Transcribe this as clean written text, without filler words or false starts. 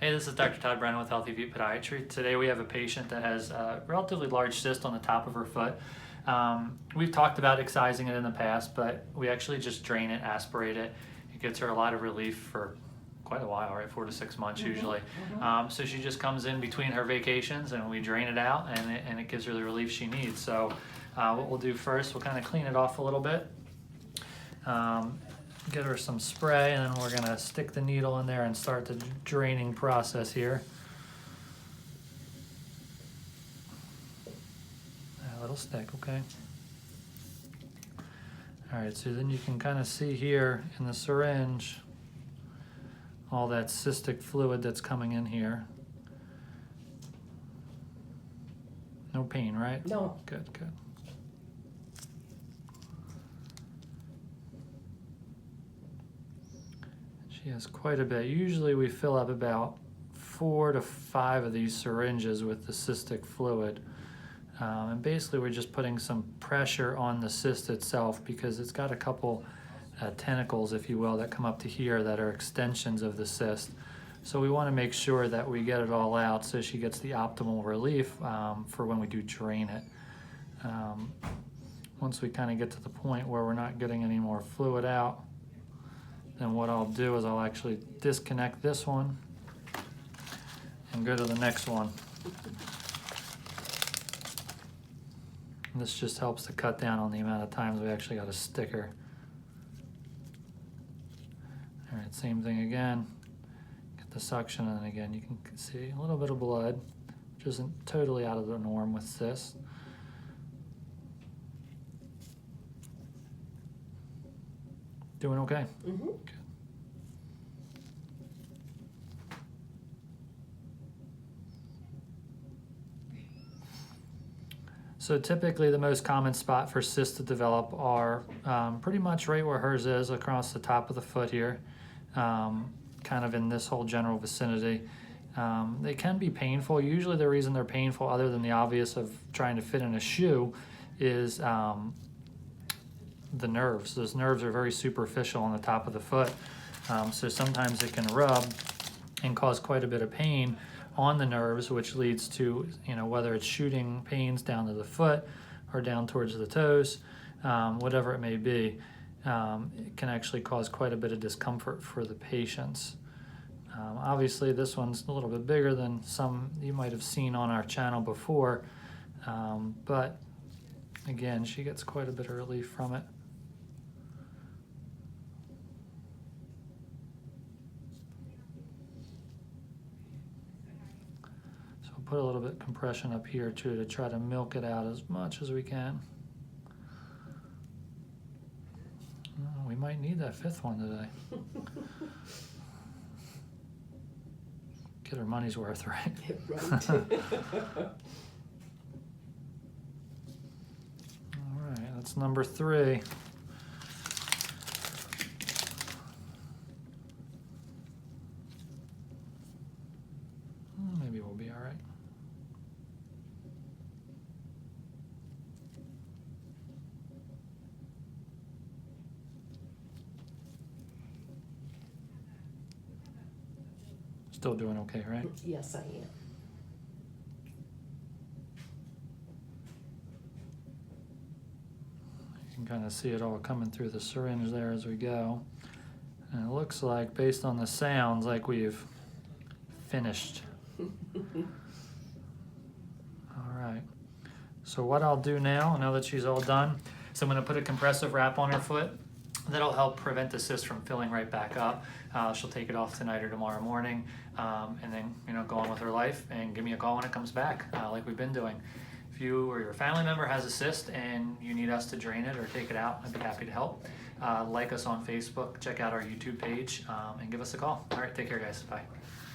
Hey, this is Dr. Todd Brennan with Healthy Feet Podiatry. Today we have a patient that has a relatively large cyst on the top of her foot. We've talked about excising it in the past, but we actually just drain it, aspirate it. It gets her a lot of relief for quite a while, right? 4 to 6 months usually. So she just comes in between her vacations and we drain it out, and it gives her the relief she needs. So what we'll do first, we'll kind of clean it off a little bit. Get her some spray, and then we're gonna stick the needle in there and start the draining process here. A little stick, okay. All right, so then you can kind of see here in the syringe all that cystic fluid that's coming in here. No pain, right? No. Good, good. She has quite a bit. Usually we fill up about 4 to 5 of these syringes with the cystic fluid. And basically we're just putting some pressure on the cyst itself because it's got a couple tentacles, if you will, that come up to here that are extensions of the cyst. So we want to make sure that we get it all out so she gets the optimal relief for when we do drain it. Once we kind of get to the point where we're not getting any more fluid out, then what I'll do is I'll actually disconnect this one and go to the next one. And this just helps to cut down on the amount of times we actually got a sticker. All right, same thing again. Get the suction, and then again you can see a little bit of blood, which isn't totally out of the norm with cysts. Doing okay? Mm-hmm. Good. So typically the most common spot for cysts to develop are pretty much right where hers is, across the top of the foot here, kind of in this whole general vicinity. They can be painful. Usually the reason they're painful, other than the obvious of trying to fit in a shoe, is the nerves. Those nerves are very superficial on the top of the foot. So sometimes it can rub and cause quite a bit of pain on the nerves, which leads to, whether it's shooting pains down to the foot or down towards the toes, whatever it may be, it can actually cause quite a bit of discomfort for the patients. Obviously this one's a little bit bigger than some you might have seen on our channel before, but again, she gets quite a bit of relief from it. Put a little bit of compression up here too to try to milk it out as much as we can. Oh, we might need that 5th one today. Get our money's worth, right? Right. All right, that's number 3. Maybe we'll be all right. Still doing okay, right? Yes, I am. You can kind of see it all coming through the syringe there as we go. And it looks like, based on the sounds, like we've finished. All right. So what I'll do now that she's all done, is I'm going to put a compressive wrap on her foot. That'll help prevent the cyst from filling right back up. She'll take it off tonight or tomorrow morning, and then go on with her life and give me a call when it comes back, like we've been doing. If you or your family member has a cyst and you need us to drain it or take it out, I'd be happy to help. Like us on Facebook, check out our YouTube page, and give us a call. All right, take care, guys. Bye.